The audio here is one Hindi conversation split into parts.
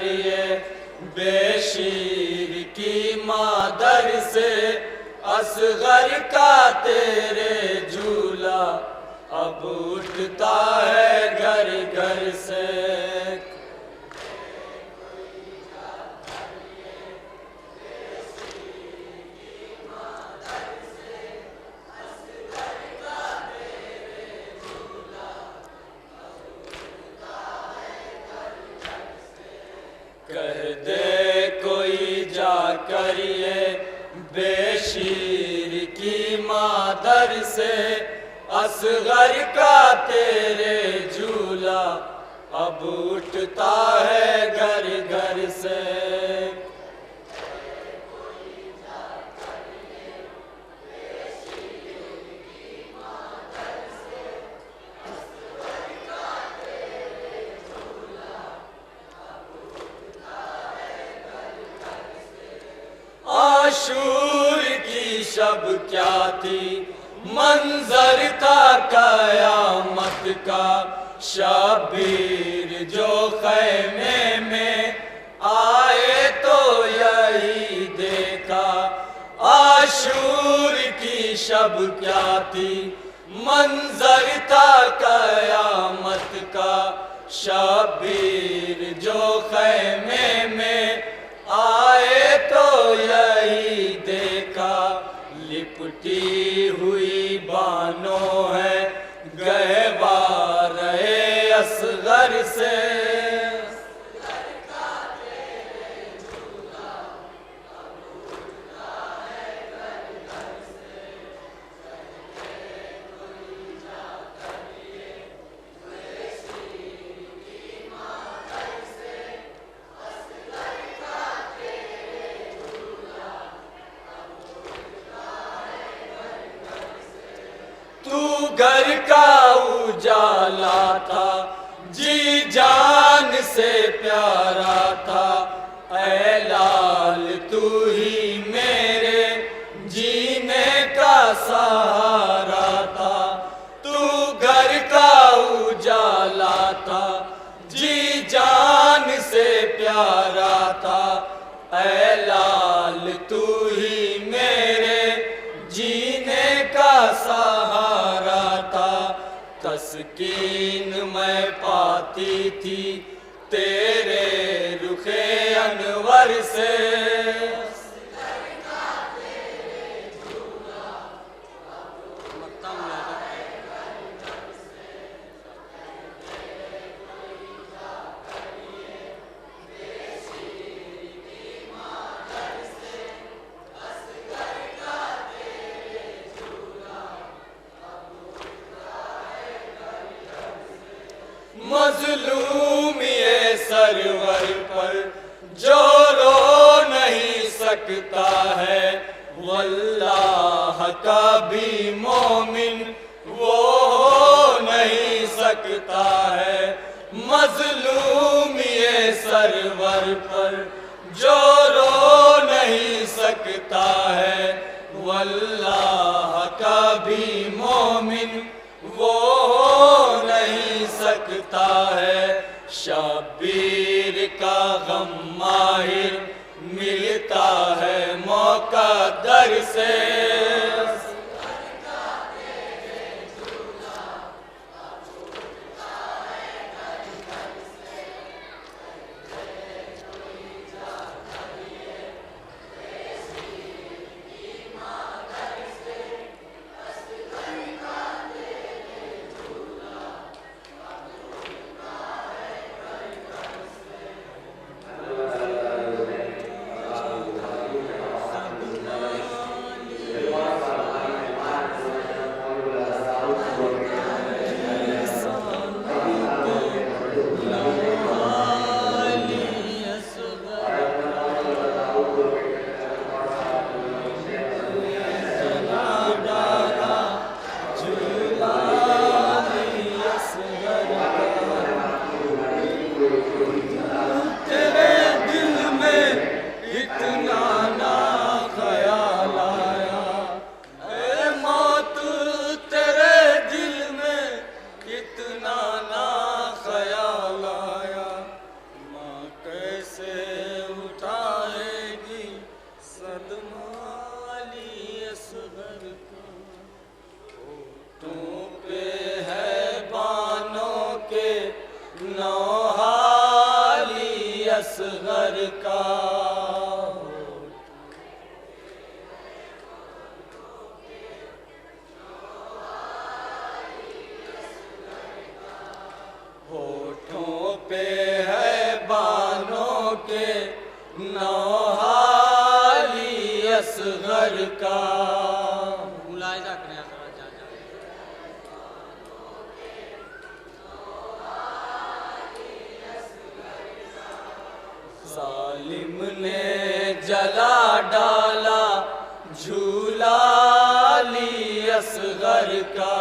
करिए बेशीर की मादर से असगर का तेरे झूला अब उठता है घर घर से। कह दे कोई जा करिए बेशीर की मादर से असगर का तेरे झूला अब उठता है घर घर से। आशूर की शब क्या थी मंजर था कयामत का, शबीर जो खैमे में आए तो यही देखा। आशूर की शब क्या थी मंजर था कयामत का, शबीर जो खैमे में आए तो यही देखा। लिपटी हुई बानों है गहवार रहे असगर से, तू घर का उजाला था जी जान से प्यारा था। ऐ लाल तू ही मेरे जीने का सहारा था। तू घर का उजाला था जी जान से प्यारा था। ऐ लाल तू ही मेरे जीने का सहारा था। तस्कीन मैं पाती थी तेरे रुखे अनवर से, मजलूम ये सरवर पर जो रो नहीं सकता है, वल्लाह का भी मोमिन वो हो नहीं सकता है। मजलूम ये सरवर पर जो रो नहीं सकता है, वल्लाह का भी मोमिन वो हो नहीं सकता है। शबीर का गम माहिर मिलता है मौका दर से, नौहाली असगर का। होठों पे है बानों के नौहाली असगर का। मुलायजा करें जालिम ने जला डाला झूला ली असगर का।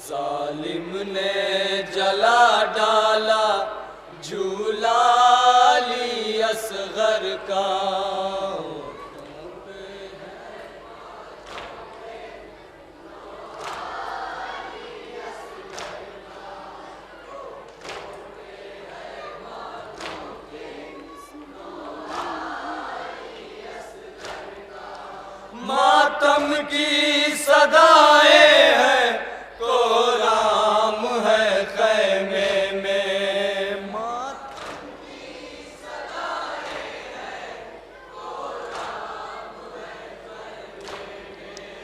जालिम ने जला डाला झूला ली असगर का। मातम की सदाएं हैं कोराम है खैमे में। मातम की सदाएं हैं कोराम है खैमे में।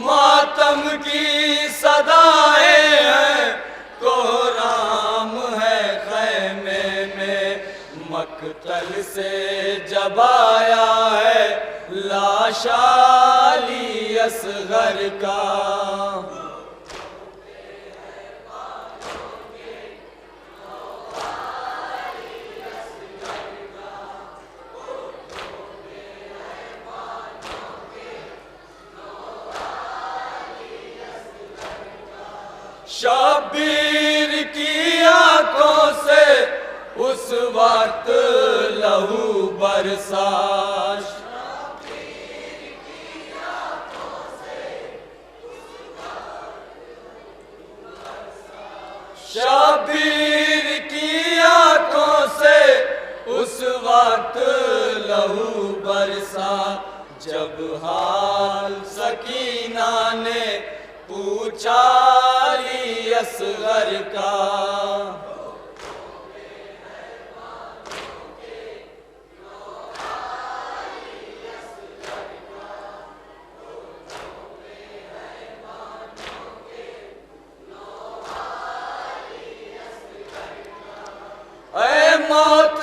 मातम की सदाएं हैं कोराम है खैमे में। मकतल से जब आया है लाशाली असगर का। शब्बीर की आंखों से उस वक्त लहू बरसा। शब्बीर की आंखों से उस वक्त लहू बरसा। जब हाल सकीना ने पूछा ली असगर का। ऐ मौत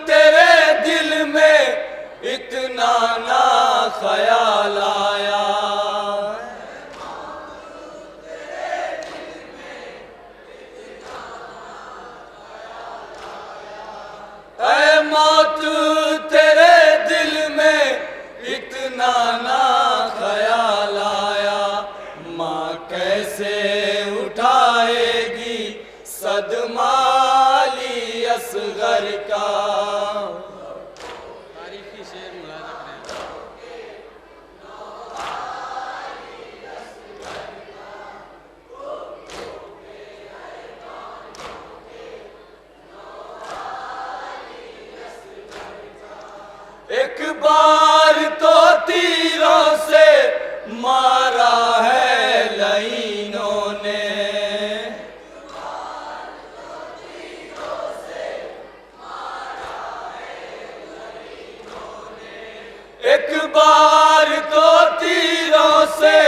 तेरे दिल में इतना ना ख्याल आया। ऐ मौत तेरे दिल में इतना ना ख्याल आया। माँ कैसे उठाएगी सदमा ली असगर का। तारीखी शेर मुलायजा करें। एक बार तो तीरों से मारा है लईनों ने। एक बार तो तीरों से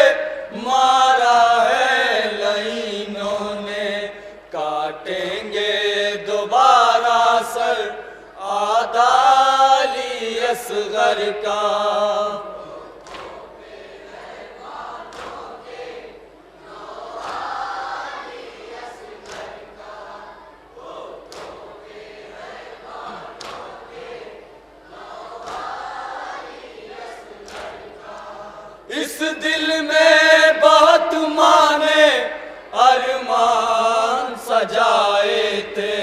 मारा है लईनों ने। काटेंगे दोबारा सर आदाली असगर का। इस दिल में बहुत माने अरमान सजाए थे।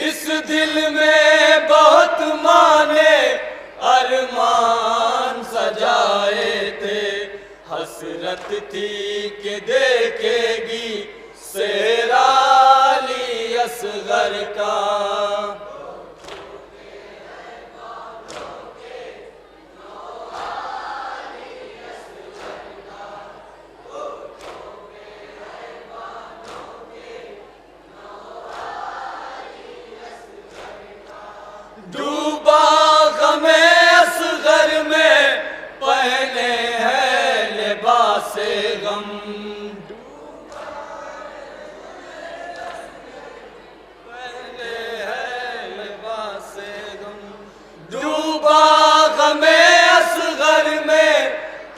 इस दिल में बहुत माने अरमान सजाए थे। हसरत थी कि देखेगी शेर से गम, पहले है लिबास गम, डूबा गमे असगर में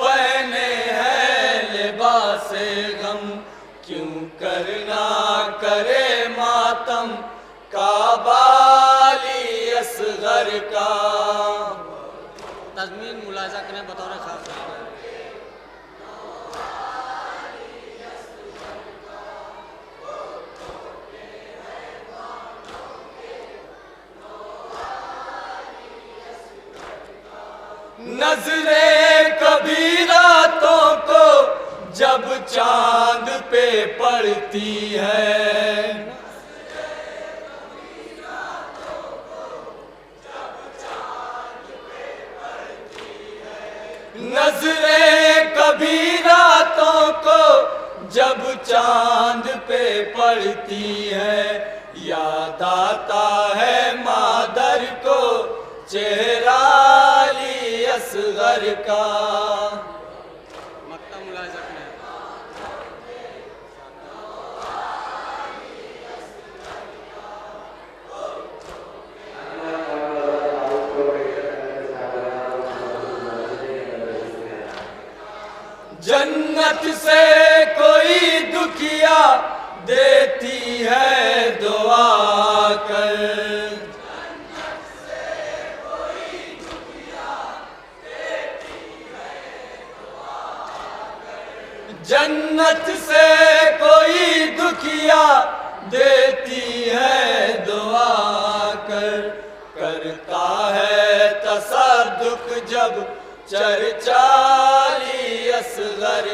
पहने है लिबास गम, क्यों करना करे मातम काबाली असगर का। तज़मीन मुलाहिज़ा करें बतौर खास। नजरे कभी रातों को जब चांद पे पड़ती है, नजरे कभी रातों को जब चांद पे पड़ती है, याद आता है मादर को चेहरा अली असगर का। मक्ता मुलाहिज़ा करें। जन्नत से कोई दुखिया देती है दुआ कर, जन्नत से कोई दुखिया देती है दुआ कर, करता है तसद्दुक जब चर्चा अली असगर